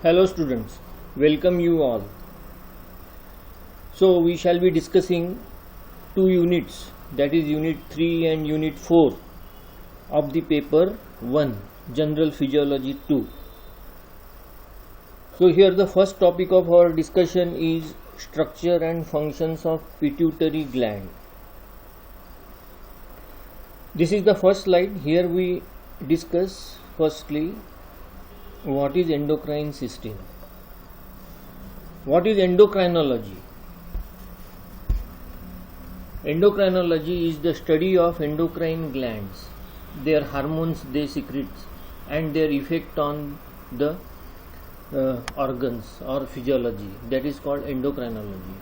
Hello students, welcome you all. So we shall be discussing two units, that is unit 3 and unit 4 of the paper 1, General Physiology 2. So here the first topic of our discussion is structure and functions of pituitary gland. This is the first slide. Here we discuss firstly what is endocrine system. What is endocrinology? Endocrinology is the study of endocrine glands, their hormones they secrete and their effect on the organs or physiology. That is called endocrinology.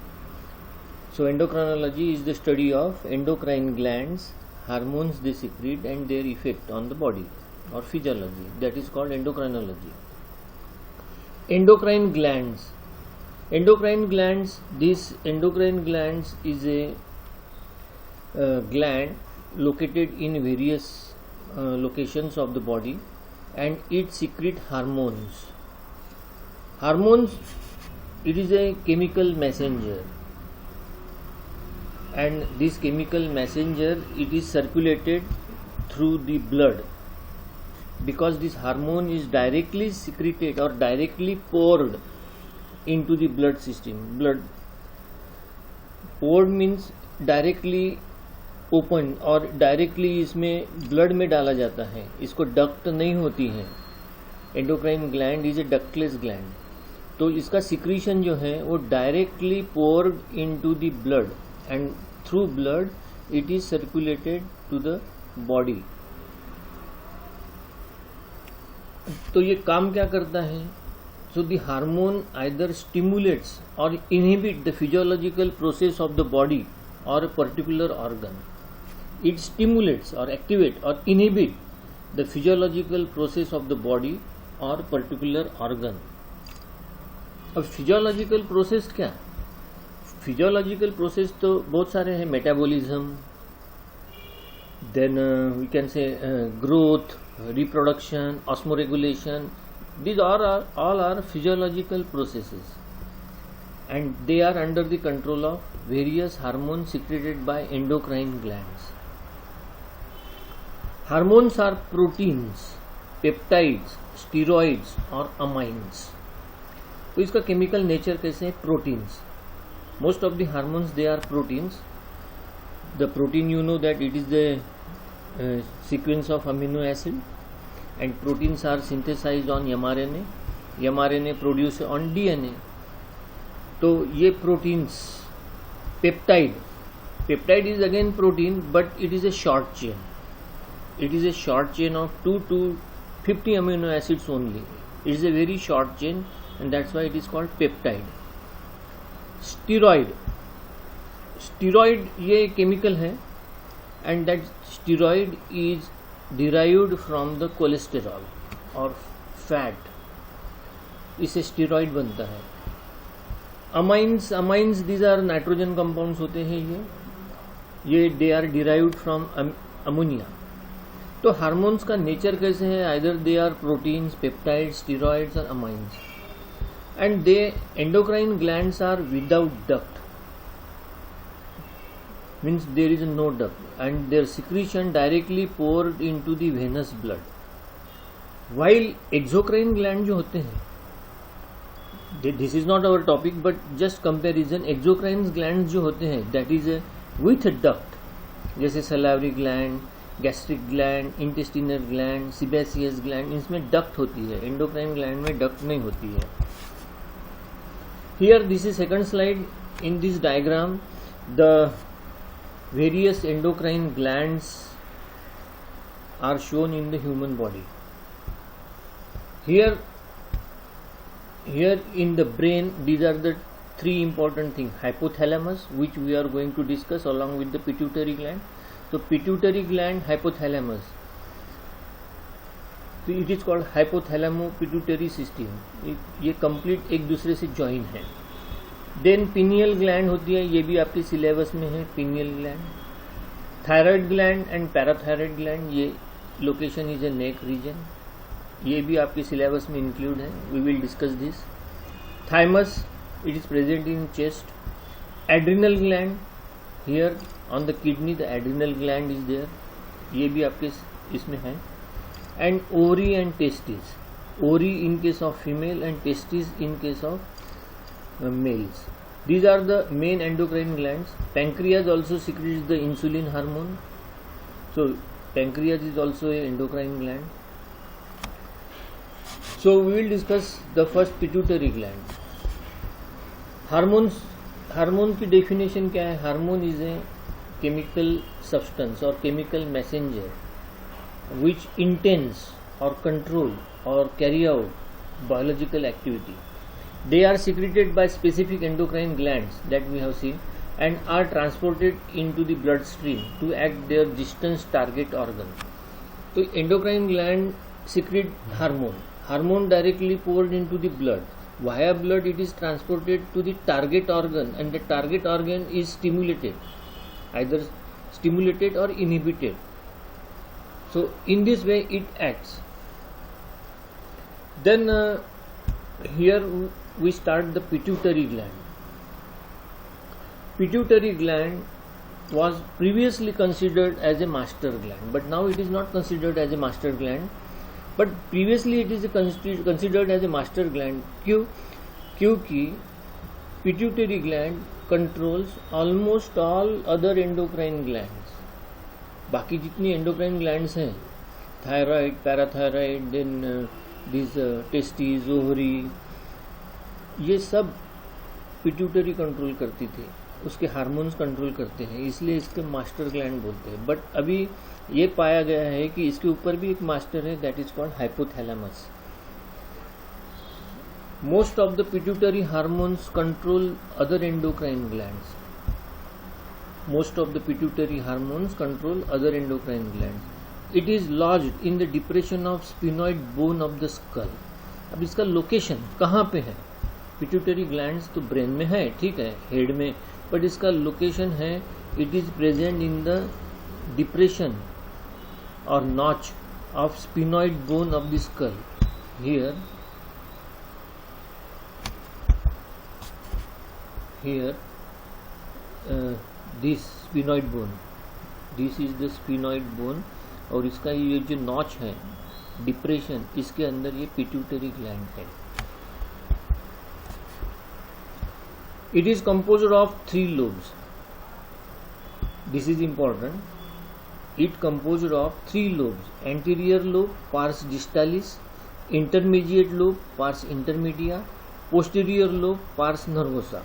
So endocrinology is the study of endocrine glands, hormones they secrete and their effect on the body or physiology. That is called endocrinology. Endocrine glands. This endocrine glands is a gland located in various locations of the body, and it secretes hormones. It is a chemical messenger, and this chemical messenger it is circulated through the blood, because this hormone is directly secreted or directly poured into the blood system. Poured means directly open और directly इसमें blood में डाला जाता है, इसको duct नहीं होती है. Endocrine gland is a ductless gland, तो इसका सिक्रीशन जो है वो directly poured into the blood and through blood it is circulated to the body. तो ये काम क्या करता है? So the hormone either stimulates और inhibit the physiological process of the body or a particular organ. It stimulates or activate or inhibit the physiological process of the body or particular organ. अब physiological process क्या? Physiological process तो बहुत सारे हैं. Metabolism, then we can say growth, reproduction, osmoregulation. These all are physiological processes, and they are under the control of various hormones secreted by endocrine glands. Hormones are proteins, peptides, steroids और amines. तो इसका chemical nature कैसे है? Proteins. Most of the hormones they are proteins. The protein, you know that it is the sequence of amino acid, and proteins are synthesized on mRNA. mRNA produce on DNA. तो ये proteins, peptide is again protein, but it is a short chain. It is a short chain of 2 to 50 amino acids only. It is a very short chain and that's why it is called peptide. Steroid ये chemical है, and that steroid is derived from the cholesterol और fat. इससे steroid बनता है. Amines these are nitrogen compounds होते हैं. ये they are derived from ammonia. तो हार्मोन्स का नेचर कैसे है? Either they are proteins, peptides, steroids और amines, and they endocrine glands are without duct, means there is no duct, and their secretion directly poured into the venous blood. While exocrine gland जो होते हैं, this is not our topic but just comparison. Exocrine gland जो होते हैं that is with duct, जैसे salivary gland, gastric gland, intestinal gland, sebaceous gland, इसमें duct होती है. एंडोक्राइन ग्लैंड में डक्ट नहीं होती है. Here this is second slide. In this diagram the various endocrine glands are shown in the human body. Here in the brain, these are the three important things. Hypothalamus, which we are going to discuss along with the pituitary gland. So pituitary gland, hypothalamus. So it is called hypothalamo-pituitary system. ये complete एक दूसरे से join है. Then pineal gland होती है, ये भी आपके syllabus में है. pineal gland, thyroid gland and parathyroid gland, ये location is a neck region. ये भी आपके सिलेबस में इंक्लूड है, we will discuss this. Thymus, it is present in chest. Adrenal gland, here on the kidney the adrenal gland is there, ये भी आपके इसमें है. And ovary and testis, ovary in case of female and testis in case of males. These are the main endocrine glands. Pancreas also secretes the insulin hormone. So pancreas is also a endocrine gland. So we will discuss the first pituitary gland. Hormones, hormone की definition क्या है? Hormone is a chemical substance और chemical messenger which intends or control or carry out biological activity. They are secreted by specific endocrine glands that we have seen and are transported into the bloodstream to act their distant target organ. So endocrine gland secrete hormone. Hormone directly poured into the blood. Via blood it is transported to the target organ and the target organ is stimulated, either stimulated or inhibited. So in this way it acts. Then here we start the pituitary gland. Pituitary gland was previously considered as a master gland, but now it is not considered as a master gland. But previously it is considered as a master gland. क्यों? क्योंकि pituitary gland controls almost all other endocrine glands. बाकी जितनी endocrine glands हैं, thyroid, parathyroid, then these testes, ovary, ये सब pituitary control करती थी, उसके हार्मोन्स कंट्रोल करते हैं, इसलिए इसके मास्टर ग्लैंड बोलते हैं. बट अभी ये पाया गया है कि इसके ऊपर भी एक मास्टर है, that is called hypothalamus. Most of the pituitary hormones control other endocrine glands. Most of the pituitary hormones control other endocrine glands. It is lodged in the depression of sphenoid bone of the school. अब इसका location कहाँ पे है? Pituitary glands तो brain में है, ठीक है, हेड में, बट इसका लोकेशन है, it is present in the depression और notch of sphenoid bone of the skull. Here this sphenoid bone, this is the sphenoid bone, और इसका ये जो नॉच है, डिप्रेशन, इसके अंदर ये पिट्यूटरी ग्लैंड है. It is composed of 3 lobes. This is important. It composed of 3 lobes: anterior lobe, pars distalis; intermediate lobe, pars intermedia; posterior lobe, pars nervosa.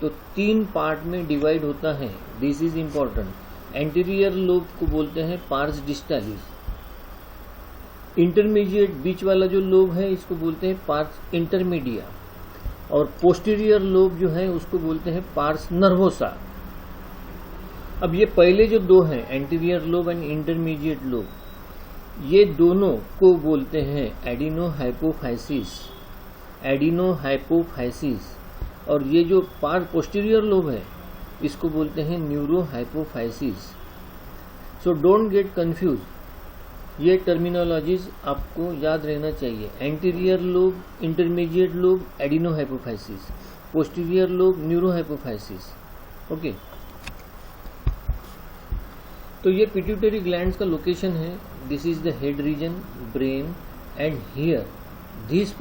तो 3 पार्ट में डिवाइड होता है. This is important. Anterior lobe को बोलते हैं parse डिस्टालिस. Intermediate बीच वाला जो lobe है इसको बोलते हैं पार्स इंटरमीडिया, और पोस्टीरियर लोब जो है उसको बोलते हैं पार्स नर्वोसा. अब ये पहले जो दो हैं, anterior lobe and intermediate lobe, ये दोनों को बोलते हैं एडिनोहाइपोफाइसिस. एडिनोहाइपोफाइसिस. और ये जो पोस्टीरियर लोब है इसको बोलते हैं neurohypophysis. So don't get confuse, ये टर्मिनोलॉजीज आपको याद रहना चाहिए. Anterior lobe, intermediate lobe, adenohypophysis; posterior lobe, neurohypophysis. Okay, तो ये पिट्यूटरी ग्लैंड्स का लोकेशन है. This is the head region, brain, and here this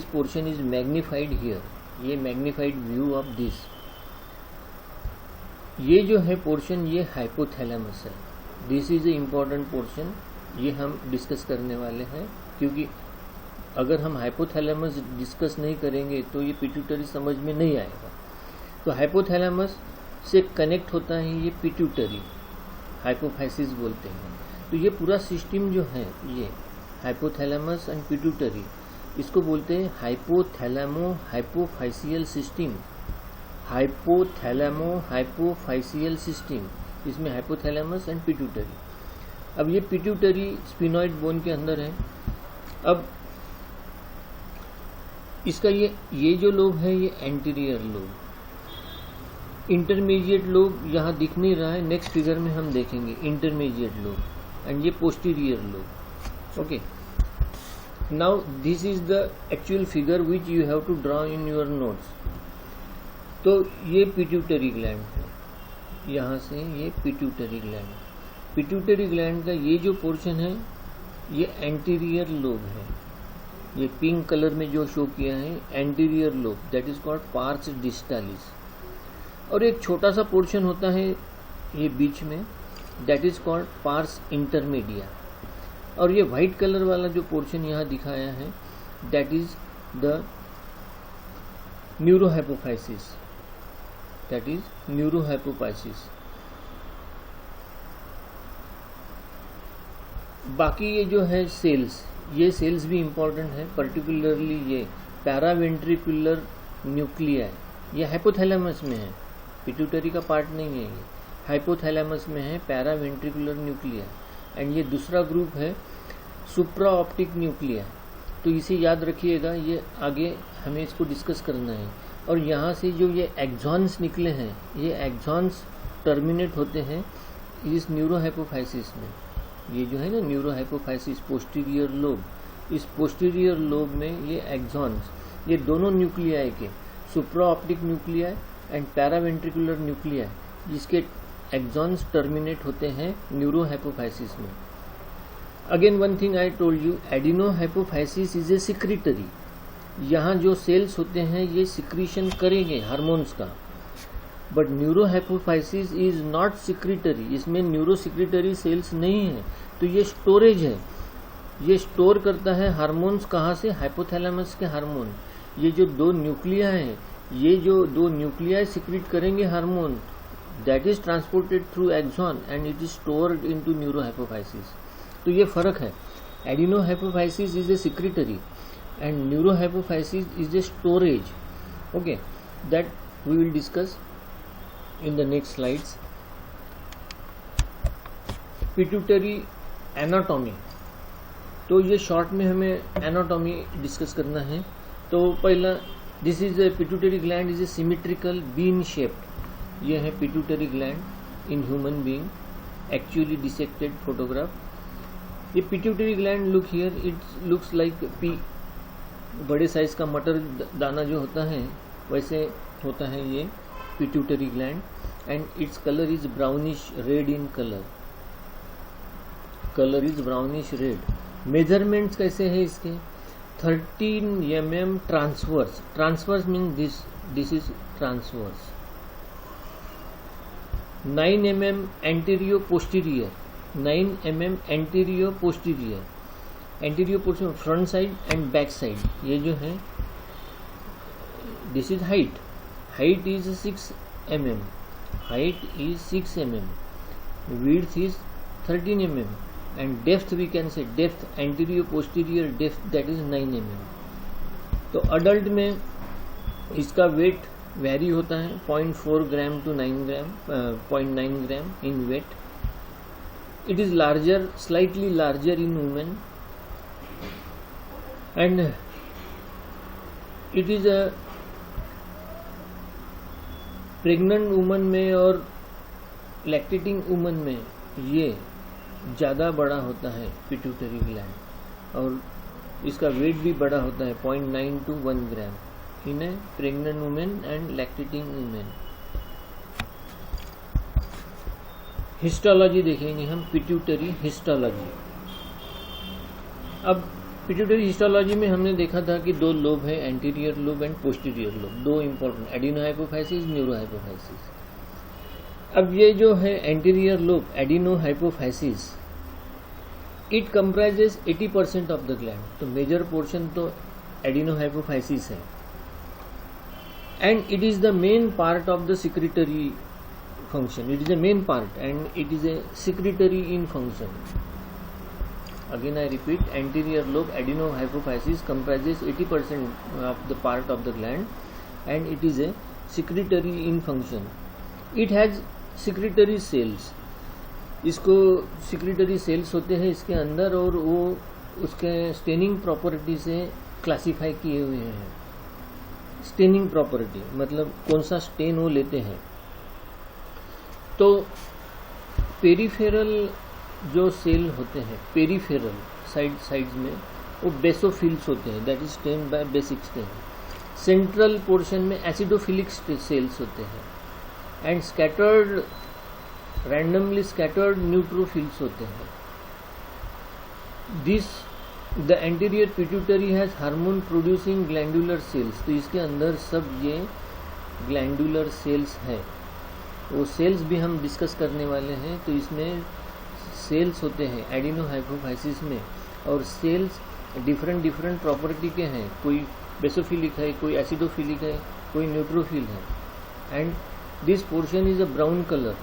portion is magnified. Here ये मैग्निफाइड व्यू ऑफ दिस. ये जो है पोर्शन, ये हाइपोथैलेमस है. This is a important portion, ये हम डिस्कस करने वाले हैं, क्योंकि अगर हम हाइपोथैलेमस डिस्कस नहीं करेंगे तो ये पिट्यूटरी समझ में नहीं आएगा. तो हाइपोथैलेमस से कनेक्ट होता है ये पिट्यूटरी, हाइपोफाइसिस बोलते हैं. तो ये पूरा सिस्टम जो है, ये हाइपोथैलेमस एंड पिट्यूटरी, इसको बोलते हैं हाइपोथैलेमो हाइपोफाइसियल सिस्टम. हाइपोथैलेमो हाइपोफाइसियल सिस्टम, इसमें हाइपोथैलेमस एंड पिट्यूटरी. अब ये पिट्यूटरी स्पिनॉइड बोन के अंदर है. अब इसका ये जो लोब है ये एंटीरियर लोब. इंटरमीडिएट लोब यहाँ दिख नहीं रहा है, नेक्स्ट फिगर में हम देखेंगे इंटरमीडिएट लोब, एंड ये posterior lobe. Okay, now this is the actual figure which you have to draw in your notes. तो ये पिट्यूटरी ग्लैंड है, यहाँ से ये पिट्यूटरी ग्लैंड। पिट्यूटरी ग्लैंड का ये जो पोर्शन है ये एंटीरियर लोब है। ये पिंक कलर में जो शो किया है anterior lobe, that is called pars distalis. और एक छोटा सा पोर्शन होता है ये बीच में, that is called parse intermedia. और ये वाइट कलर वाला जो पोर्शन यहाँ दिखाया है that is the neurohypophysis, that is neurohypophysis. बाकी ये जो है सेल्स, ये सेल्स भी इम्पॉर्टेंट है, पर्टिकुलरली ये पैरावेंट्रिकुलर न्यूक्लियाई, ये हाइपोथैलेमस में है, पिट्यूटरी का पार्ट नहीं है, ये हाइपोथैलेमस में है पैरावेंट्रिकुलर न्यूक्लियाई। एंड ये दूसरा ग्रुप है सुप्रा ऑप्टिक न्यूक्लियाई। तो इसे याद रखिएगा, ये आगे हमें इसको डिस्कस करना है। और यहाँ से जो ये एक्सॉन्स निकले हैं, ये एक्सॉन्स टर्मिनेट होते हैं इस न्यूरोहाइपोफाइसिस में। ये जो है ना न्यूरोहाइपोफाइसिस पोस्टीरियर लोब, इस पोस्टीरियर लोब में ये एक्सॉन्स, ये दोनों न्यूक्लियाई के supra optic nuclei and paraventricular nuclei, जिसके एक्सॉन्स टर्मिनेट होते हैं न्यूरोहाइपोफाइसिस में। Again one thing I told you, adenohypophysis is a secretory. यहाँ जो सेल्स होते हैं ये सिक्रीशन करेंगे हार्मोन्स का, but neurohypophysis is not secretory, इसमें न्यूरोसिक्रीटरी सेल्स नहीं है। तो ये स्टोरेज है, ये स्टोर करता है हार्मोन्स। कहाँ से? हाइपोथैलेमस के हार्मोन। ये जो दो न्यूक्लिया हैं, ये जो दो न्यूक्लिया सिक्रीट करेंगे hormone, that is transported through axon and it is stored into neurohypophysis. तो ये फर्क है, adenohypophysis is a secretory and neurohypophysis is a storage. Okay, that we will discuss in the next slides. Pituitary anatomy, तो ये short में हमें anatomy discuss करना है। तो पहला, this is a pituitary gland is a symmetrical bean shaped. ये है pituitary gland in human being, actually dissected photograph. ये pituitary gland look here, it looks like pea, बड़े साइज का मटर दाना जो होता है वैसे होता है ये pituitary gland. And its colour is brownish red in colour, colour is brownish red. Measurements कैसे है इसके? 13 mm transverse, transverse mean this is transverse. 9 mm antero posterior, 9 mm antero posterior, antero posterior front side and back side. ये जो है this is height, height is 6 mm, height is 6 mm, width is 13 mm, and depth we can say, depth anterior posterior depth that is 9 mm. तो adult में इसका weight vary होता है 0.4 gram to 9 gram, 0.9 gram in weight. It is larger, slightly larger in women and it is a pregnant woman में और lactating woman में ये ज़्यादा बड़ा होता है पिट्यूटरी ग्लैंड, और इसका वेट भी बड़ा होता है 0.9 to 1 gram in a pregnant women and lactating women. Histology देखेंगे हम, पिट्यूटरी हिस्टोलॉजी। अब पिट्यूटरी हिस्टोलॉजी में हमने देखा था कि दो लोब है, anterior lobe and posterior lobe, दो इंपॉर्टेंट, एडिनोहाइपोफाइसिस, न्यूरोहाइपोफाइसिस। अब ये जो है anterior lobe, adenohypophysis, it comprises 80% of the gland. तो मेजर पोर्शन तो एडिनोहाइपोफाइसिस है and it is the main part of the secretory function, it is the main part and it is a secretory in function. Again I repeat, anterior lobe adenohypophysis comprises 80% of the part of the gland and it is a secretory in function. It has secretory cells. इसको secretory cells होते हैं इसके अंदर और वो उसके staining property से classify किए हुए हैं। स्टेनिंग प्रॉपर्टी मतलब कौन सा स्टेन वो लेते हैं। तो पेरिफेरल जो सेल होते हैं, पेरिफेरल साइड्स में वो बेसोफिल्स होते हैं, that is stain by basic stain. Central portion में एसिडोफिलिक सेल्स होते हैं and scattered, randomly scattered neutrophils होते हैं। This the anterior pituitary has hormone producing glandular cells, तो इसके अंदर सब ये ग्लैंडुलर सेल्स हैं। वो सेल्स भी हम डिस्कस करने वाले हैं। तो इसमें सेल्स होते हैं एडिनोहाइपोफाइसिस में, और सेल्स डिफरेंट प्रॉपर्टी के हैं, कोई बेसोफिलिक है, कोई एसिडोफिलिक है, कोई न्यूट्रोफिल है। And this portion is a brown colour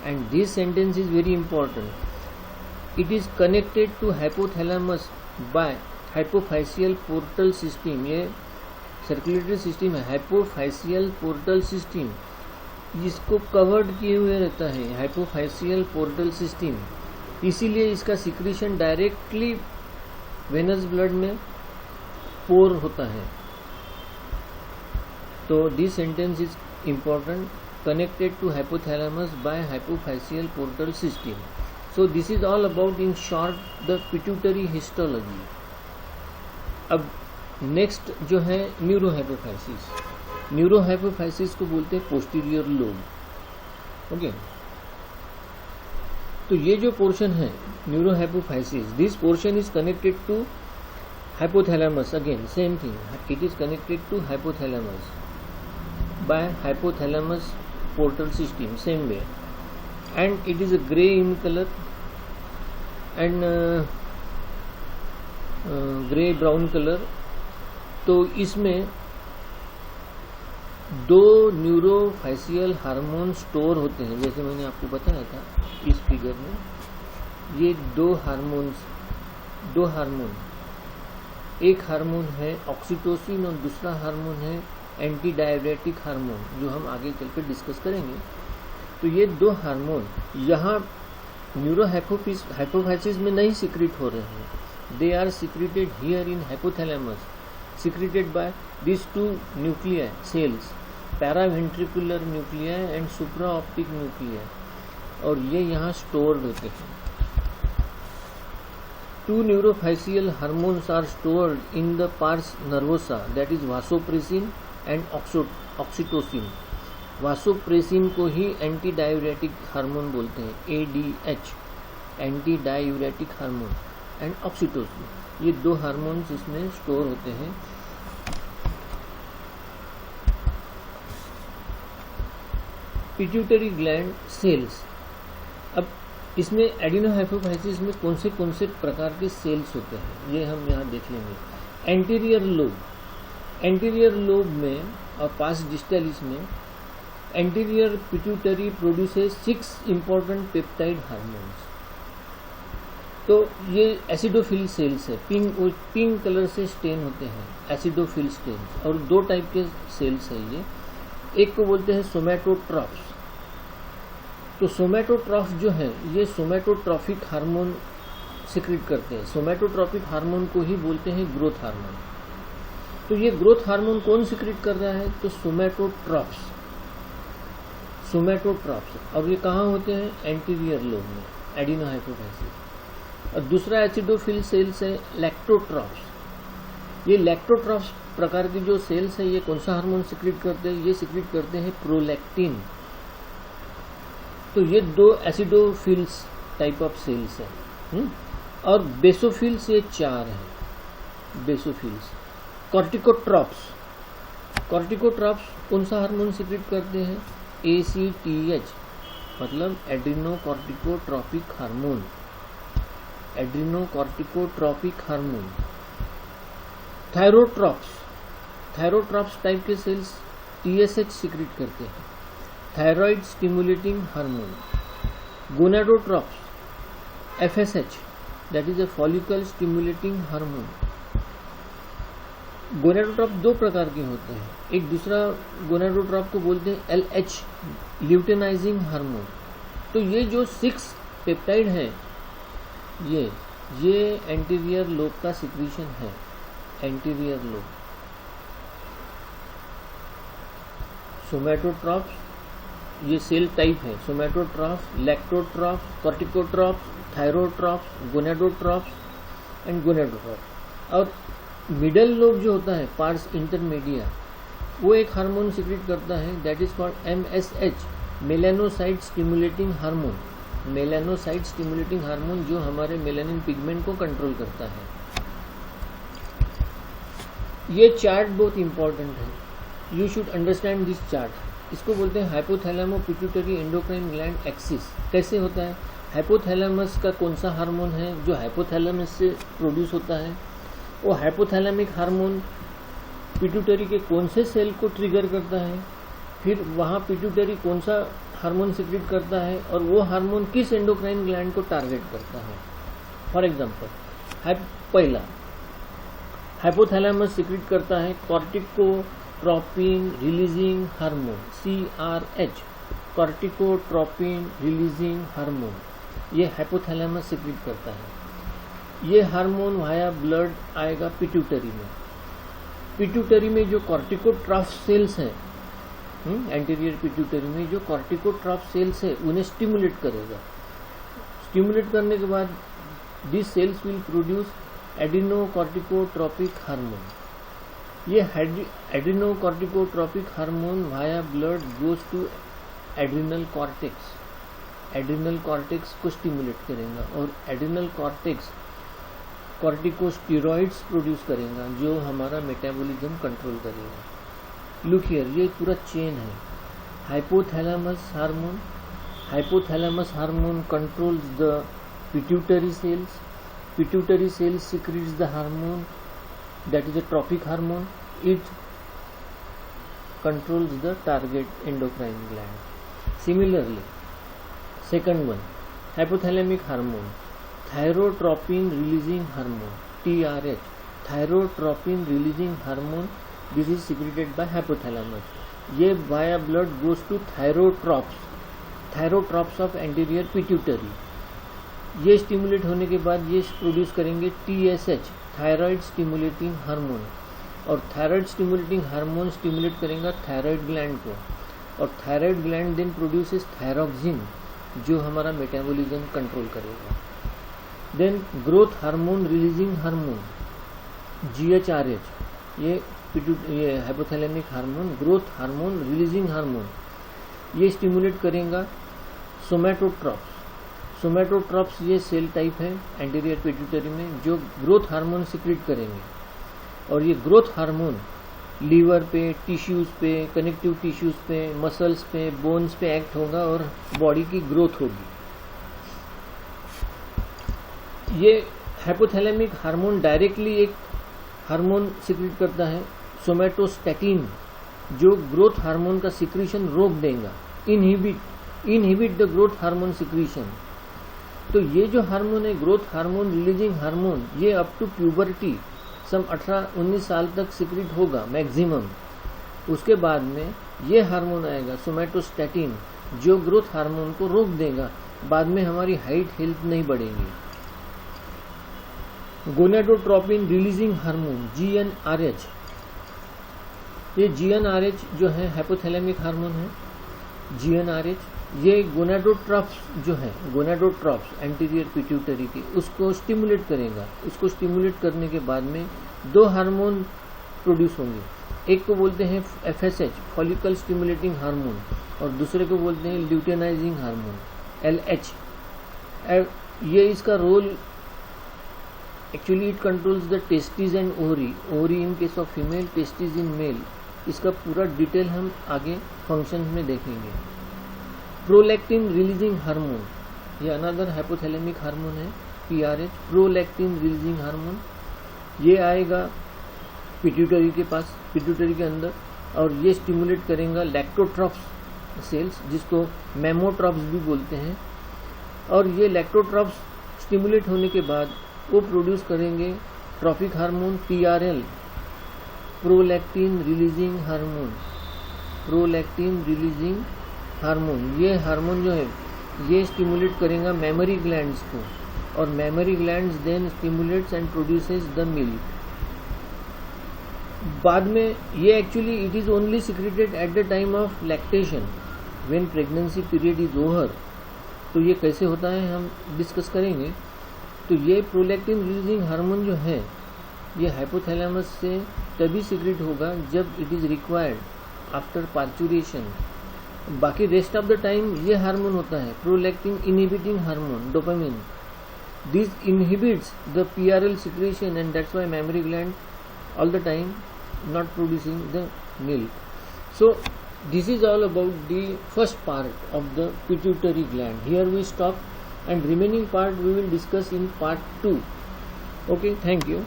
and this sentence is very important. It is connected to hypothalamus by hypophyseal portal system. ये सर्कुलेटरी सिस्टम है, हाइपोफाइसियल पोर्टल सिस्टम, जिसको कवर्ड किए हुए रहता है हाइपोफाइसियल पोर्टल सिस्टम। इसीलिए इसका secretion directly venous blood में पोर होता है। तो this sentence is important, connected to hypothalamus by hypophyseal portal system. So this is all about in short the pituitary histology. अब नेक्स्ट जो है न्यूरोहाइपोफाइसिस। न्यूरोहाइपोफाइसिस को बोलते हैं पोस्टीरियर लोब। ओके, तो ये जो पोर्शन है neurohypophysis, this portion is connected to hypothalamus. Again same thing, it is connected to hypothalamus by hypothalamus portal system, same way, and it is a grey in colour and grey brown colour. तो इसमें दो न्यूरोफाइसियल hormone store होते हैं, जैसे मैंने आपको बताया था इस फिगर में। ये दो हार्मोन, एक हार्मोन है ऑक्सीटोसिन और दूसरा हार्मोन है एंटी डायरेटिक हार्मोन, जो हम आगे चलकर डिस्कस करेंगे। तो ये दो हार्मोन यहाँ न्यूरोहाइपोफाइसिस में नहीं सिक्रीट हो रहे हैं, they are secreted here in hypothalamus, secreted by these two nuclei cells, paraventricular nuclei and supraoptic nuclei, और ये यहाँ stored होते हैं। Two neurophysial hormones are stored in the pars nervosa, that is vasopressin and oxytocin। vasopressin को ही anti diuretic hormone बोलते हैं, ADH, anti diuretic hormone, and oxytocin, ये दो हार्मोन्स इसमें स्टोर होते हैं। Pituitary gland sales. अब इसमें एडिनोहाइपोफाइसिस में कौन से प्रकार के सेल्स होते हैं, ये हम यहाँ देख लेंगे। एंटीरियर लोब में और पास डिस्टलिस में anterior pituitary produces 6 important peptide hormones. तो ये एसिडोफिल सेल्स है, पिंक कलर से स्टेन होते हैं एसिडोफिल स्टेन, और दो टाइप के सेल्स है ये। एक को बोलते हैं सोमैटोट्रॉफ्स। तो सोमैटोट्रॉफ जो है ये सोमैटोट्रॉफिक हार्मोन सिक्रीट करते हैं। सोमैटोट्रॉफिक हार्मोन को ही बोलते हैं ग्रोथ हार्मोन। तो ये ग्रोथ हार्मोन कौन सिक्रीट कर रहा है, तो सोमैटोट्रॉफ्स। और ये कहाँ होते हैं, एंटीरियर लोब में, एडिनोहाइपोफाइसिस। और दूसरा एसिडोफिल सेल्स है लैक्टोट्रॉफ्स। ये लैक्टोट्रॉफ्स प्रकार की जो सेल्स है ये कौन सा हार्मोन सिक्रीट करते हैं, ये सिक्रीट करते हैं प्रोलैक्टिन। तो ये दो एसिडोफिल्स टाइप ऑफ सेल्स है। और बेसोफिल्स ये 4 हैं। बेसोफिल्स। कॉर्टिकोट्रॉफ्स कौन सा हार्मोन सिक्रीट करते हैं, ACTH, मतलब एड्रीनोकॉर्टिकोट्रॉपिक हार्मोन। थायरोट्रॉप्स टाइप के सेल्स TSH सिक्रीट करते हैं, thyroid stimulating hormone. Gonadotrophs FSH, that is a follicle stimulating hormone. Gonadotroph दो प्रकार के होते हैं, एक दूसरा गोनाडोट्रॉप को बोलते हैं LH, ल्यूटेनाइजिंग हार्मोन। तो ये जो 6 पेप्टाइड हैं ये एंटीरियर लोब का सिक्रीशन है, एंटीरियर लोब। सोमैटोट्रॉफ्स ये सेल टाइप है, सोमैटोट्रॉफ्स, लैक्टोट्रॉफ्स, कॉर्टिकोट्रॉफ्स, थायरोट्रॉफ्स, गोनाडोट्रॉफ्स एंड गोनाडोट्रॉफ्स। और मिडल लोब जो होता है, पार्स इंटरमीडिया, वो एक हार्मोन सिक्रेट करता है, that is called MSH, melanocyte stimulating hormone. Melanocyte stimulating hormone जो हमारे मेलानिन पिगमेंट को कंट्रोल करता है। ये चार्ट बहुत इंपॉर्टेंट है, you should understand this chart. इसको बोलते हैं हाइपोथैलेमो पिट्यूटरी एंडोक्राइन ग्लैंड एक्सिस। कैसे होता है? हाइपोथैलेमस का कौन सा हार्मोन है जो हाइपोथैलेमस से प्रोड्यूस होता है, वो हाइपोथैलेमिक हार्मोन पिट्यूटरी के कौन से सेल को ट्रिगर करता है, फिर वहाँ पिट्यूटरी कौन सा हार्मोन सिक्रेट करता है और वो हार्मोन किस एंडोक्राइन ग्लैंड को टारगेट करता है। फॉर एग्जांपल, पहला हाइपोथैलेमस सिक्रेट करता है corticotropin releasing hormone, CRH, corticotropin releasing hormone, ये हाइपोथैलेमस सिक्रेट करता है। ये हार्मोन वाया ब्लड आएगा पिट्यूटरी में। पिट्यूटरी में जो कॉर्टिकोट्रॉफ सेल्स हैं, एंटीरियर पिट्यूटरी में जो कॉर्टिकोट्रॉफ सेल्स है उन्हें स्टिमुलेट करेगा। स्टिमुलेट करने के बाद this cells will produce adenocorticotropic hormone. ये adenocorticotropic hormone via blood goes to adrenal cortex. Adrenal cortex को स्टिमुलेट करेगा और एड्रिनल कॉर्टेक्स कॉर्टिकोस्टेरॉइड्स प्रोड्यूस करेगा जो हमारा मेटाबॉलिज्म कंट्रोल करेगा। लुक हियर, ये पूरा चेन है। Hypothalamus hormone controls the pituitary cells. Pituitary cells secretes the hormone, that is a tropic hormone. It controls the target endocrine gland. Similarly, second one, hypothalamic hormone, thyrotropin releasing hormone, TRH, thyrotropin releasing hormone. This is secreted by hypothalamus. ये via blood goes to thyrotrophs of anterior pituitary. ये stimulate होने के बाद ये produce करेंगे TSH, thyroid stimulating hormone, और thyroid stimulating hormone stimulate करेगा thyroid gland को, और thyroid gland then produces thyroxine जो हमारा मेटाबॉलिज्म कंट्रोल करेगा। Then growth hormone releasing hormone GHRH, ये hypothalamic hormone, growth hormone releasing hormone, ये स्टिमुलेट करेगा सोमैटोट्रॉप्स। सोमैटोट्रॉप्स ये सेल टाइप है एंटीरियर पिट्यूटरी में जो ग्रोथ हार्मोन सिक्रेट करेंगे, और ये ग्रोथ हार्मोन लीवर पे, टिश्यूज पे, कनेक्टिव टिश्यूज पे, मसल्स पे, बोन्स पे एक्ट होगा और बॉडी की ग्रोथ होगी। ये हाइपोथैलेमिक हार्मोन डायरेक्टली एक हार्मोन सिक्रेट करता है सोमैटोस्टैटिन जो ग्रोथ हार्मोन का सिक्रीशन रोक देगा, inhibit the growth hormone secretion. तो ये जो हार्मोन है ग्रोथ हार्मोन रिलीजिंग हार्मोन, ये अप टू प्यूबर्टी सम 18-19 साल तक सिक्रेट होगा मैक्सिमम। उसके बाद में ये हार्मोन आएगा सोमैटोस्टैटिन जो ग्रोथ हार्मोन को रोक देगा, बाद में हमारी हाइट हेल्थ नहीं बढ़ेगी। गोनेडोट्रोपिन रिलीजिंग हार्मोन GnRH, ये GnRH जो है हाइपोथैलेमिक हार्मोन है। GnRH ये गोनाडोट्रॉप्स जो है, गोनाडोट्रॉप्स एंटीरियर पिट्यूटरी की, उसको स्टिमुलेट करेगा। उसको स्टिमुलेट करने के बाद में दो हार्मोन प्रोड्यूस होंगे, एक को बोलते हैं FSH फॉलिकल स्टिमुलेटिंग हार्मोन और दूसरे को बोलते हैं ल्यूटेनाइजिंग हार्मोन LH। ये इसका role actually it controls the testis and ovary in case of female, testis in male. इसका पूरा डिटेल हम आगे फंक्शन में देखेंगे। प्रोलैक्टिन रिलीजिंग हार्मोन, ये अनदर हाइपोथैलेमिक हार्मोन है PRH, प्रोलैक्टिन रिलीजिंग हार्मोन। ये आएगा पिट्यूटरी के पास, पिट्यूटरी के अंदर, और ये स्टिमुलेट करेगा लैक्टोट्रॉप्स सेल्स जिसको मेमोट्रॉप्स भी बोलते हैं। और ये लैक्टोट्रॉप्स स्टिमुलेट होने के बाद वो प्रोड्यूस करेंगे tropic hormone PRL, prolactin releasing hormone, prolactin releasing hormone. ये हार्मोन जो है ये स्टिमुलेट करेगा मेमोरी ग्लैंड्स को, और memory glands then stimulates and produces the milk. बाद में ये actually it is only secreted at the time of lactation when pregnancy period is over. तो ये कैसे होता है हम डिस्कस करेंगे। तो ये प्रोलैक्टिन रिलीजिंग हार्मोन जो है ये हाइपोथैलेमस से तभी सीक्रेट होगा जब it is required after parturition. बाकी रेस्ट ऑफ द टाइम ये हार्मोन होता है prolactin inhibiting hormone dopamine. This inhibits the PRL secretion and that's why mammary gland all the time not producing the milk. So this is all about the first part of the pituitary gland. Here we stop and remaining part we will discuss in part 2. Okay, thank you.